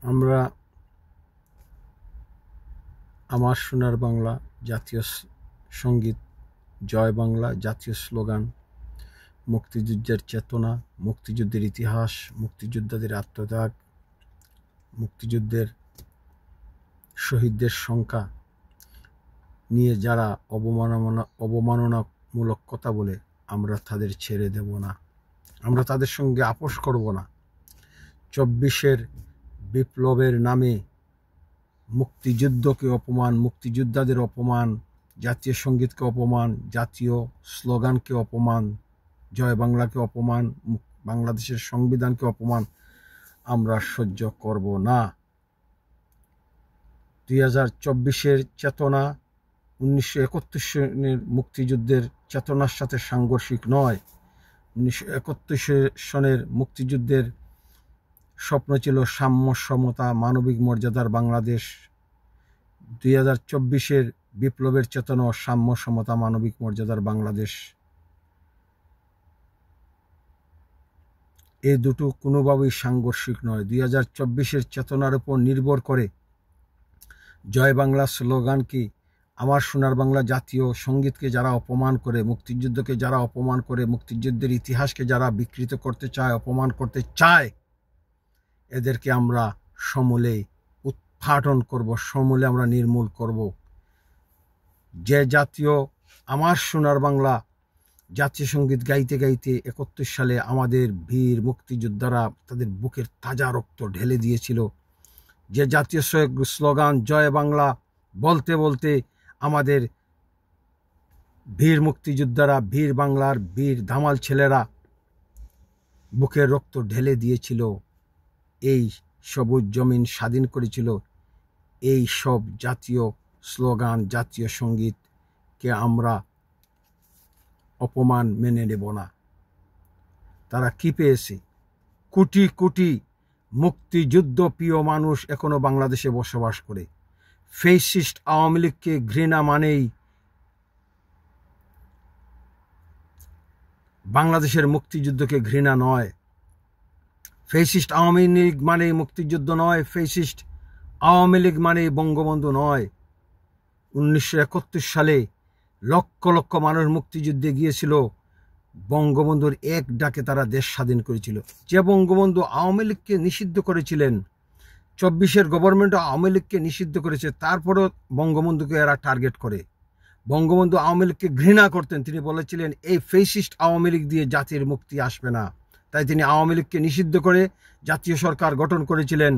আমরা আমার সোনার বাংলা জাতীয় সঙ্গীত, জয় বাংলা জাতীয় স্লোগান, মুক্তিযুদ্ধের চেতনা, মুক্তিযুদ্ধের ইতিহাস, মুক্তিযোদ্ধাদের আত্মত্যাগ, মুক্তিযুদ্ধের শহীদদের সংখ্যা নিয়ে যারা অবমাননামূলক কথা বলে, আমরা তাদের ছেড়ে দেব না। আমরা তাদের সঙ্গে আপোষ করব না। 24-এর বিপ্লবের নামে মুক্তিযুদ্ধকে অপমান, মুক্তিযোদ্ধাদের অপমান, জাতীয় সঙ্গীতকে অপমান, জাতীয় স্লোগানকে অপমান, জয় বাংলাকে অপমান, বাংলাদেশের সংবিধানকে অপমান আমরা সহ্য করব না। 2024-এর চেতনা 1971 সনের মুক্তিযুদ্ধের চেতনার সাথে সাংঘর্ষিক নয়। 1971 সনের মুক্তিযুদ্ধের স্বপ্ন ছিল সাম্য, সমতা, মানবিক মর্যাদার বাংলাদেশ। 2024-এর বিপ্লবের চেতনা সাম্য, সমতা, মানবিক মর্যাদার বাংলাদেশ। এই দুটো কোনোভাবেই সাংঘর্ষিক নয়। 2024-এর চেতনার উপর নির্ভর করে জয় বাংলা স্লোগানকে, আমার সোনার বাংলা জাতীয় সঙ্গীতকে যারা অপমান করে, মুক্তিযুদ্ধকে যারা অপমান করে, মুক্তিযুদ্ধের ইতিহাসকে যারা বিকৃত করতে চায়, অপমান করতে চায়, এদেরকে আমরা সমূলে উৎপাটন করব, সমূলে আমরা নির্মূল করব। যে জাতীয় আমার সোনার বাংলা জাতীয় সঙ্গীত গাইতে গাইতে 71 সালে আমাদের বীর মুক্তিযোদ্ধারা তাদের বুকের তাজা রক্ত ঢেলে দিয়েছিল, যে জাতীয় স্লোগান জয় বাংলা বলতে বলতে আমাদের বীর মুক্তিযোদ্ধারা, বীর বাংলার বীর ধামাল ছেলেরা বুকের রক্ত ঢেলে দিয়েছিল, এই সবুজ জমিন স্বাধীন করেছিল, এই সব জাতীয় স্লোগান, জাতীয় সঙ্গীতকে আমরা অপমান মেনে নেব না। তারা কি পেয়েছে? কোটি কোটি মুক্তিযুদ্ধ প্রিয় মানুষ এখনো বাংলাদেশে বসবাস করে। ফ্যাসিস্ট আওয়ামী লীগকে ঘৃণা মানেই বাংলাদেশের মুক্তিযুদ্ধকে ঘৃণা নয়। ফ্যাসিস্ট আওয়ামী লীগ মানে মুক্তিযুদ্ধ নয়, ফ্যাসিস্ট আওয়ামী লীগ মানে বঙ্গবন্ধু নয়। 1971 সালে লক্ষ লক্ষ মানুষ মুক্তিযুদ্ধে গিয়েছিল, বঙ্গবন্ধুর এক ডাকে তারা দেশ স্বাধীন করেছিল। যে বঙ্গবন্ধু আওয়ামী লীগকে নিষিদ্ধ করেছিলেন, 24-এর গভর্নমেন্ট আওয়ামী লীগকে নিষিদ্ধ করেছে, তারপরও বঙ্গবন্ধুকে এরা টার্গেট করে। বঙ্গবন্ধু আওয়ামী লীগকে ঘৃণা করতেন। তিনি বলেছিলেন এই ফ্যাসিস্ট আওয়ামী লীগ দিয়ে জাতির মুক্তি আসবে না। তাই তিনি আওয়ামী লীগকে নিষিদ্ধ করে জাতীয় সরকার গঠন করেছিলেন,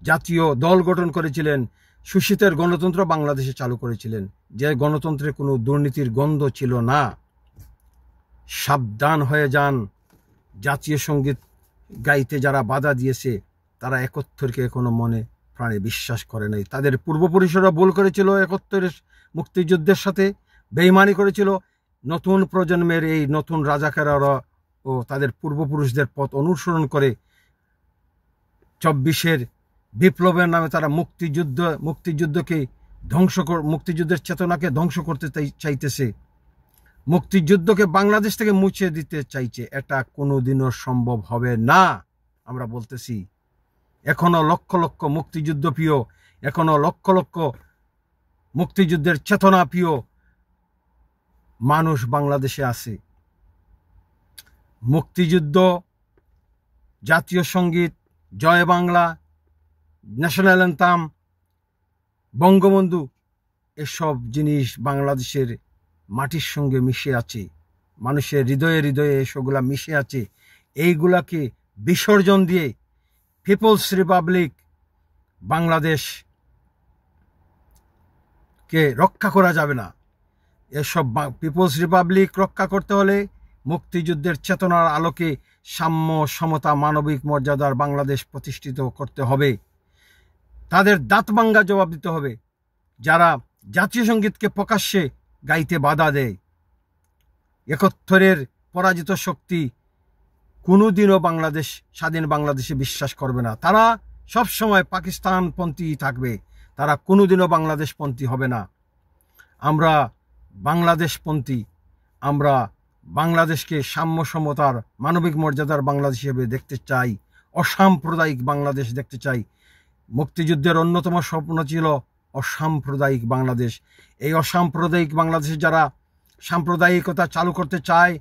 জাতীয় দল গঠন করেছিলেন, সুশীতের গণতন্ত্র বাংলাদেশে চালু করেছিলেন, যে গণতন্ত্রে কোনো দুর্নীতির গন্ধ ছিল না। সাবধান হয়ে যান। জাতীয় সঙ্গীত গাইতে যারা বাধা দিয়েছে, তারা 71-কে এখনো মনে প্রাণে বিশ্বাস করে নাই। তাদের পূর্বপুরুষরা ভুল করেছিল, 71-এর মুক্তিযুদ্ধের সাথে বেইমানি করেছিল। নতুন প্রজন্মের এই নতুন রাজাকাররা ও তাদের পূর্বপুরুষদের পথ অনুসরণ করে 24-এর বিপ্লবের নামে তারা মুক্তিযুদ্ধকে মুক্তিযুদ্ধের চেতনাকে ধ্বংস করতে চাইতেছে, মুক্তিযুদ্ধকে বাংলাদেশ থেকে মুছে দিতে চাইছে। এটা কোনোদিনও সম্ভব হবে না। আমরা বলতেছি এখনো লক্ষ লক্ষ মুক্তিযুদ্ধ প্রিয়, এখনো লক্ষ লক্ষ মুক্তিযুদ্ধের চেতনা প্রিয় মানুষ বাংলাদেশে আছে। মুক্তিযুদ্ধ, জাতীয় সঙ্গীত, জয় বাংলা, ন্যাশনাল অ্যান্থাম, বঙ্গবন্ধু, এসব জিনিস বাংলাদেশের মাটির সঙ্গে মিশে আছে, মানুষের হৃদয়ে হৃদয়ে এসবগুলা মিশে আছে। এইগুলাকে বিসর্জন দিয়ে পিপলস রিপাবলিক বাংলাদেশকে রক্ষা করা যাবে না। এসব পিপলস রিপাবলিক রক্ষা করতে হলে মুক্তিযুদ্ধের চেতনার আলোকে সাম্য, সমতা, মানবিক মর্যাদার বাংলাদেশ প্রতিষ্ঠিত করতে হবে। তাদের দাঁত ভাঙ্গা জবাব দিতে হবে যারা জাতীয় সঙ্গীতকে প্রকাশ্যে গাইতে বাধা দেয়। 71-এর পরাজিত শক্তি কোনোদিনও স্বাধীন বাংলাদেশে বিশ্বাস করবে না। তারা সবসময় পাকিস্তানপন্থী থাকবে, তারা কোনোদিনও বাংলাদেশপন্থী হবে না। আমরা বাংলাদেশপন্থী, আমরা বাংলাদেশকে সাম্য, সমতার, মানবিক মর্যাদার বাংলাদেশ হিসেবে দেখতে চাই, অসাম্প্রদায়িক বাংলাদেশ দেখতে চাই। মুক্তিযুদ্ধের অন্যতম স্বপ্ন ছিল অসাম্প্রদায়িক বাংলাদেশ। এই অসাম্প্রদায়িক বাংলাদেশে যারা সাম্প্রদায়িকতা চালু করতে চায়,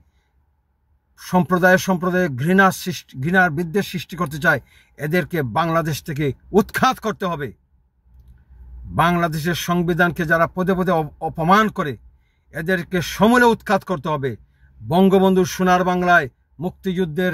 সম্প্রদায়ে ঘৃণার বিদ্বেষ সৃষ্টি করতে চায়, এদেরকে বাংলাদেশ থেকে উৎখাত করতে হবে। বাংলাদেশের সংবিধানকে যারা পদে পদে অপমান করে, এদেরকে সমূলে উৎখাত করতে হবে। বঙ্গবন্ধুর সোনার বাংলায় মুক্তিযুদ্ধের